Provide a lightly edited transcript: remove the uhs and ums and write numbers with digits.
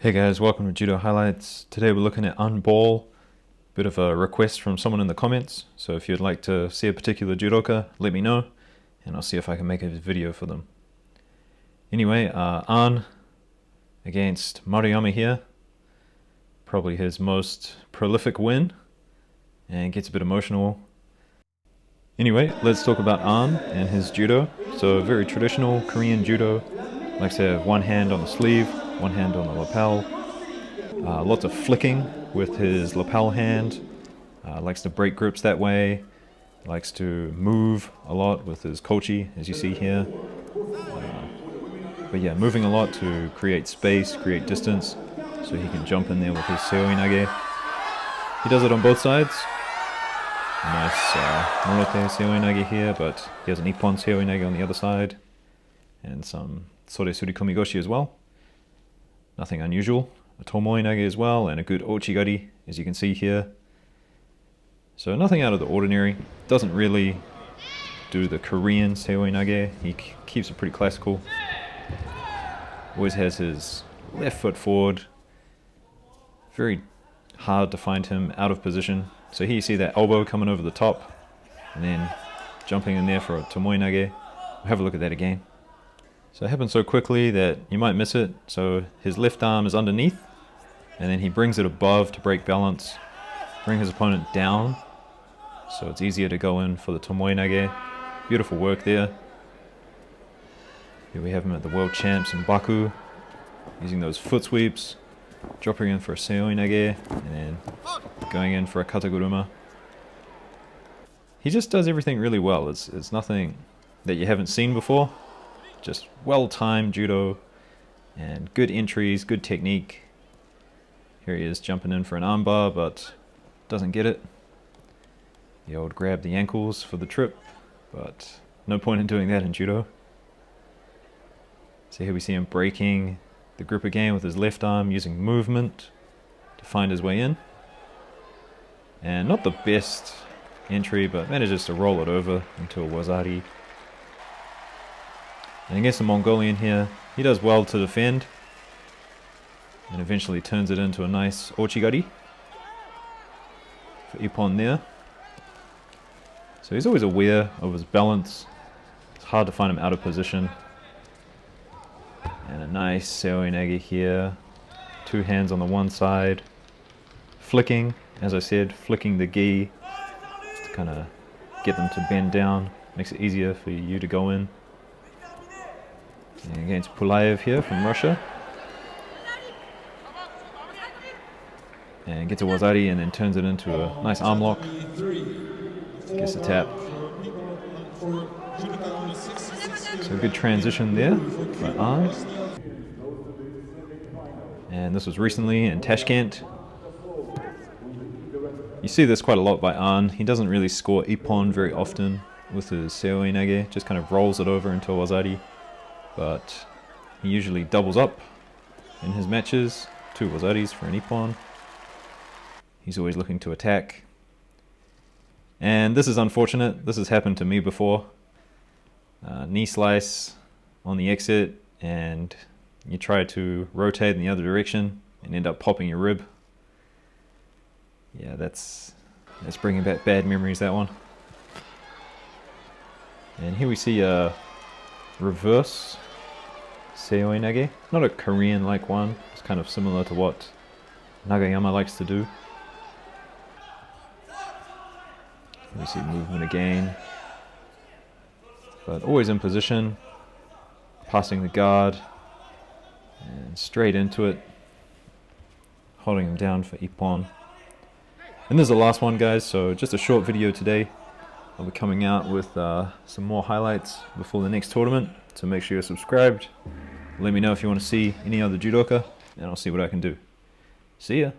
Hey guys, welcome to Judo Highlights. Today we're looking at An Baul. Bit of a request from someone in the comments, so if you'd like to see a particular judoka, let me know, and I'll see if I can make a video for them. Anyway, An against Maruyama here. Probably his most prolific win, and gets a bit emotional. Anyway, let's talk about An and his judo. So very traditional Korean judo. Likes to have one hand on the sleeve, one hand on the lapel. Lots of flicking with his lapel hand. Likes to break grips that way. Likes to move a lot with his kochi, as you see here. But yeah, moving a lot to create space, create distance, so he can jump in there with his seoi nage. He does it on both sides. Nice morote seoi nage here, but he has an Ippons seoi nage on the other side. And some sore surikomi goshi as well. Nothing unusual. A tomoe nage as well, and a good ochigari, as you can see here. So nothing out of the ordinary. Doesn't really do the Korean seoi nage. He keeps it pretty classical. Always has his left foot forward. Very hard to find him out of position. So here you see that elbow coming over the top, and then jumping in there for a tomoe nage. We'll have a look at that again. So it happens so quickly that you might miss it. So his left arm is underneath, and then he brings it above to break balance, bring his opponent down, so it's easier to go in for the tomoe nage. Beautiful work there. Here we have him at the world champs in Baku, using those foot sweeps, dropping in for a seoi nage, and then going in for a kataguruma. He just does everything really well. It's nothing that you haven't seen before. Just well-timed judo and good entries, good technique. Here he is jumping in for an armbar, but doesn't get it. The old grab the ankles for the trip, but no point in doing that in judo. So here we see him breaking the grip again with his left arm, using movement to find his way in. And not the best entry, but manages to roll it over into a wazari. And against the Mongolian here, he does well to defend, and eventually turns it into a nice ochigari for Ippon there. So he's always aware of his balance. It's hard to find him out of position. And a nice seoi nage here. Two hands on the one side. Flicking, as I said, flicking the gi to kind of get them to bend down. Makes it easier for you to go in. And against Pulayev here from Russia. And gets a wazari and then turns it into a nice arm lock. Gets a tap. So a good transition there by An. And this was recently in Tashkent. You see this quite a lot by An. He doesn't really score Ippon very often with his seoi nage. Just kind of rolls it over into a wazari. But he usually doubles up in his matches. Two wazaris for an Ippon. He's always looking to attack. And this is unfortunate. This has happened to me before. Knee slice on the exit, and you try to rotate in the other direction and end up popping your rib. Yeah, that's bringing back bad memories, that one. And here we see a reverse seoi nage. Not a Korean-like one. It's kind of similar to what Nagayama likes to do. We see movement again, but always in position, passing the guard, and straight into it, holding him down for Ippon. And this is the last one, guys, so just a short video today. I'll be coming out with some more highlights before the next tournament, so make sure you're subscribed. Let me know if you want to see any other judoka, and I'll see what I can do. See ya!